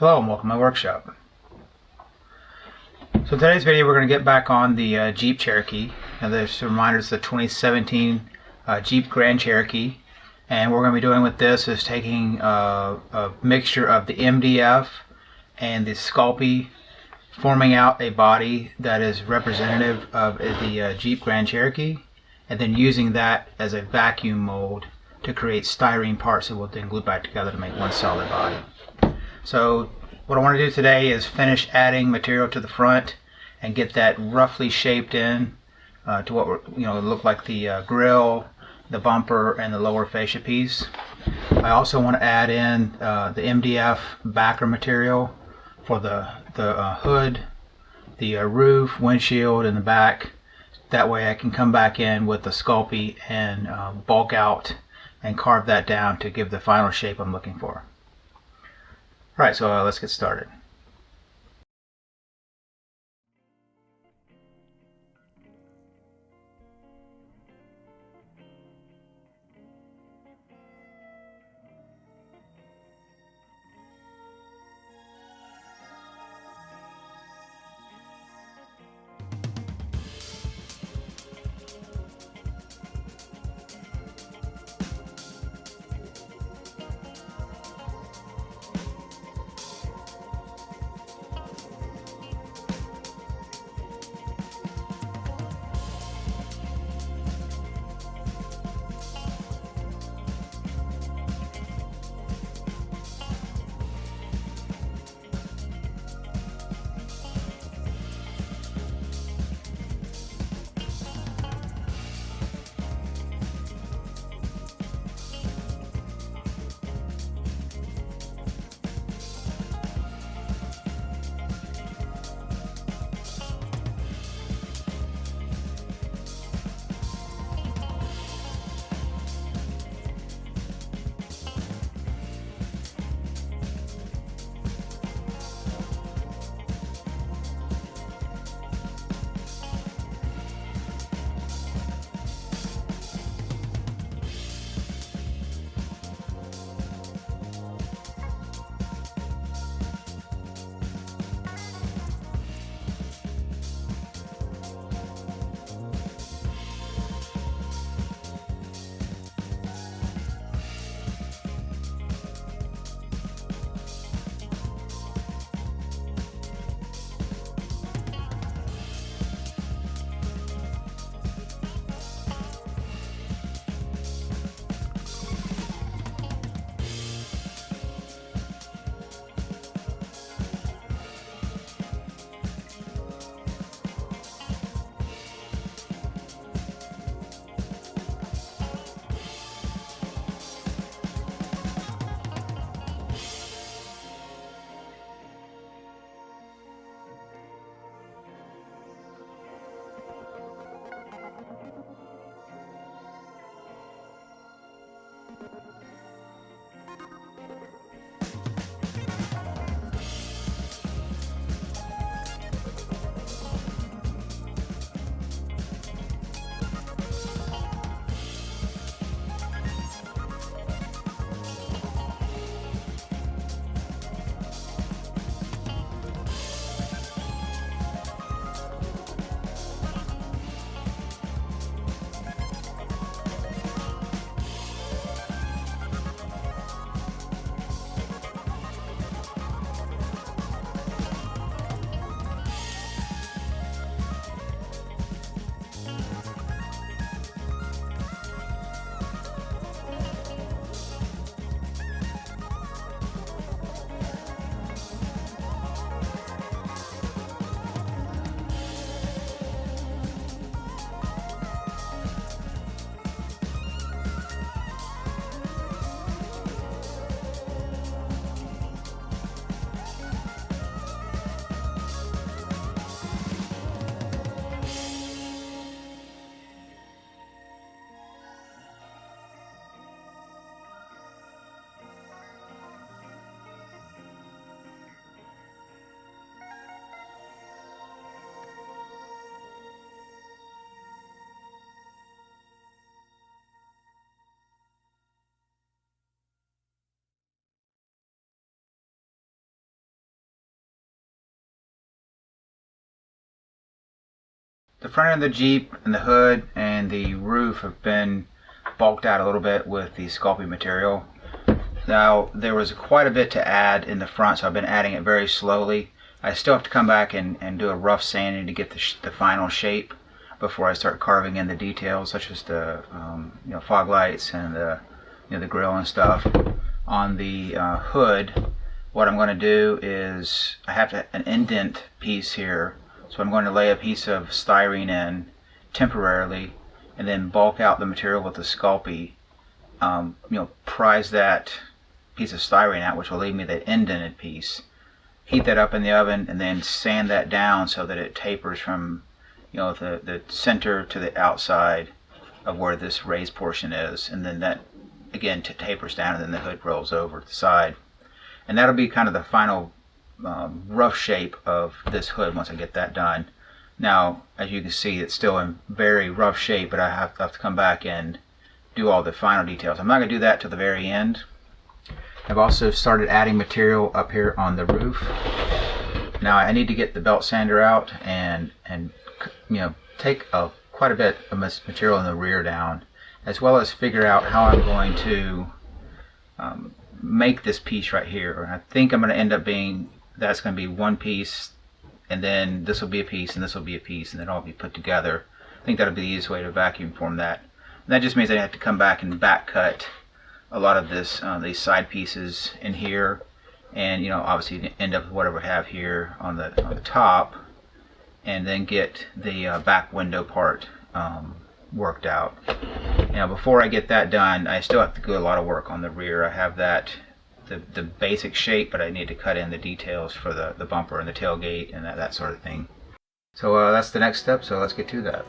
Hello and welcome to my workshop. So in today's video we're going to get back on the Jeep Cherokee. And this reminder is the 2017 Jeep Grand Cherokee. And what we're going to be doing with this is taking a mixture of the MDF and the Sculpey, forming out a body that is representative of the Jeep Grand Cherokee, and then using that as a vacuum mold to create styrene parts that we'll then glue back together to make one solid body. So what I want to do today is finish adding material to the front and get that roughly shaped in to what look like the grill, the bumper, and the lower fascia piece. I also want to add in the MDF backer material for the hood, the roof, windshield, and the back. That way I can come back in with the Sculpey and bulk out and carve that down to give the final shape I'm looking for. Alright, so let's get started. the front end of the Jeep and the hood and the roof have been bulked out a little bit with the sculpting material. Now there was quite a bit to add in the front, so I've been adding it very slowly. I still have to come back and do a rough sanding to get the final shape before I start carving in the details, such as the fog lights and the grill and stuff. On the hood, what I'm going to do is I have an indent piece here, so I'm going to lay a piece of styrene in temporarily, and then bulk out the material with the Sculpey. Prise that piece of styrene out, which will leave me the indented piece. Heat that up in the oven, and then sand that down so that it tapers from the center to the outside of where this raised portion is, and then that again tapers down, and then the hood rolls over to the side. And that'll be kind of the final rough shape of this hood once I get that done. Now, as you can see, it's still in very rough shape, but I have to come back and do all the final details. I'm not going to do that till the very end. I've also started adding material up here on the roof. Now I need to get the belt sander out and take quite a bit of material in the rear down, as well as figure out how I'm going to make this piece right here. I think I'm going to end up that's going to be one piece, and then this will be a piece, and this will be a piece, and then all be put together. I think that'll be the easiest way to vacuum form that. And that just means I have to come back and back cut a lot of these side pieces in here, and obviously end up with whatever I have here on the top, and then get the back window part worked out. Now before I get that done, I still have to do a lot of work on the rear. I have the basic shape, but I need to cut in the details for the bumper and the tailgate and that sort of thing. So that's the next step, so let's get to that.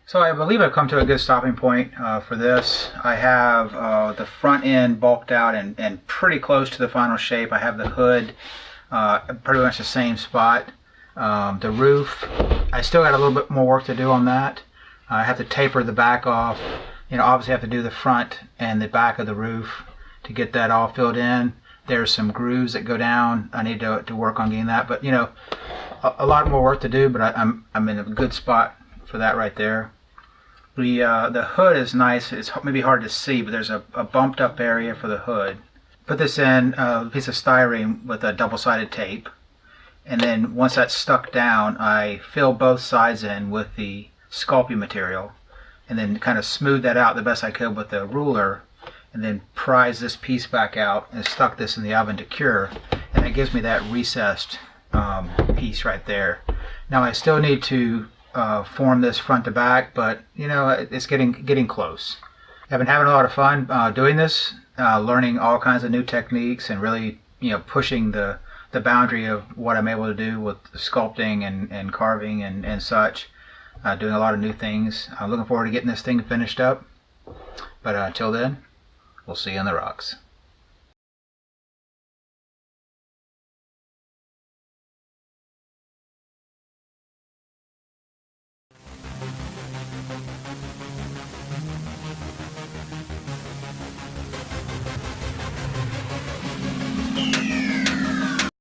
So I believe I've come to a good stopping point for this. I have the front end bulked out and pretty close to the final shape. I have the hood pretty much the same spot. The roof, I still got a little bit more work to do on that. I have to taper the back off. Obviously I have to do the front and the back of the roof to get that all filled in. There's some grooves that go down. I need to work on getting that, but a lot more work to do, but I'm in a good spot for that right there. The hood is nice. It's maybe hard to see, but there's a bumped up area for the hood. Put this in a piece of styrene with a double-sided tape, and then once that's stuck down, I fill both sides in with the sculpting material, and then kind of smooth that out the best I could with a ruler, and then prise this piece back out and stuck this in the oven to cure, and it gives me that recessed piece right there. Now I still need to form this front to back, but it's getting close. I've been having a lot of fun doing this, learning all kinds of new techniques, and really pushing the boundary of what I'm able to do with sculpting and carving and such. Doing a lot of new things. I'm looking forward to getting this thing finished up. But until then, we'll see you on the rocks.